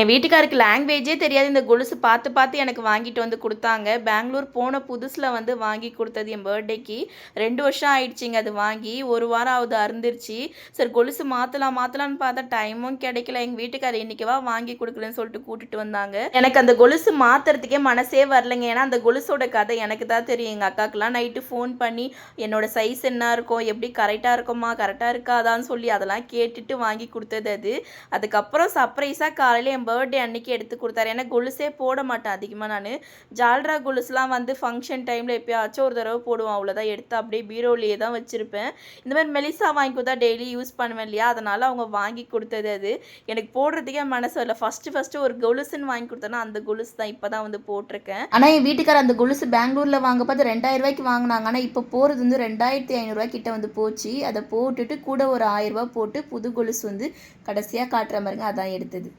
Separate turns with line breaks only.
என் வீட்டுக்காருக்கு லாங்குவேஜே தெரியாது. இந்த கொலுசு பார்த்து, பார்த்து எனக்கு வாங்கிட்டு வந்து குடுத்தாங்க. பெங்களூர் போன புதுசுல வந்து வாங்கி குடுத்தது என் பர்த்டேக்கு. 2 வருஷம் ஆயிடுச்சுங்க அது வாங்கி. 1 வாரம் ஆகுது அறுந்துருச்சு. சரி கொலுசு மாத்தலாம், மாத்தலான்னு பார்த்தா டைமும் கிடைக்கல. எங்க வீட்டுக்காரர் இன்னைக்கு வா வாங்கி குடுக்குறேன்னு சொல்லிட்டு கூட்டிட்டு வந்தாங்க. எனக்கு அந்த கொலுசு மாத்துறதுக்கே மனசே வரலங்க. ஏன்னா அந்த கொலுசோட கதை எனக்கு தான் தெரியும். எங்க அக்காக்குலாம் நைட்டு ஃபோன் பண்ணி என்னோட சைஸ் என்ன இருக்கும்? எப்படி கரெக்ட்டா இருக்குமா? கரெக்ட்டா இருக்காதான்னு சொல்லி அதெல்லாம் கேட்டுட்டு வாங்கி குடுத்தது அது. அதுக்கப்புறம் சர்ப்ரைஸா காலையில என் பர்த்டே அன்னைக்கு எடுத்து கொடுத்தாரு. ஏன்னா கொலுசே போட மாட்டேன் அதிகமாக நான். ஜால்ரா கொலுசுலாம் வந்து ஃபங்க்ஷன் டைமில் எப்பயாச்சும் ஒரு தடவை போடுவோம், அவ்வளோதான். எடுத்து அப்படியே பீரோலேயே தான் வச்சுருப்பேன். இந்த மாதிரி மெலிசா வாங்கி கொடுத்தா டெய்லி யூஸ் பண்ணுவேன் இல்லையா, அதனால் அவங்க வாங்கி கொடுத்தது அது. எனக்கு போடுறதுக்கே மனசு வரல. ஃபஸ்ட்டு ஒரு கொலுசுன்னு வாங்கி கொடுத்தேன்னா அந்த கொலுசு தான் இப்போ தான் வந்து போட்டிருக்கேன். ஆனால் என் வீட்டுக்காரர் அந்த கொலுசு பெங்களூரில் வாங்க பார்த்து 2000 ரூபாய்க்கு வாங்கினாங்க. ஆனால் இப்போ போகிறது வந்து 2500 கிட்ட வந்து போச்சு. அதை போட்டுட்டு கூட ஒரு 1000 ரூபா போட்டு புது கொலுசு வந்து கடைசியாக காட்டுற மாதிரிங்க, அதான் எடுத்தது.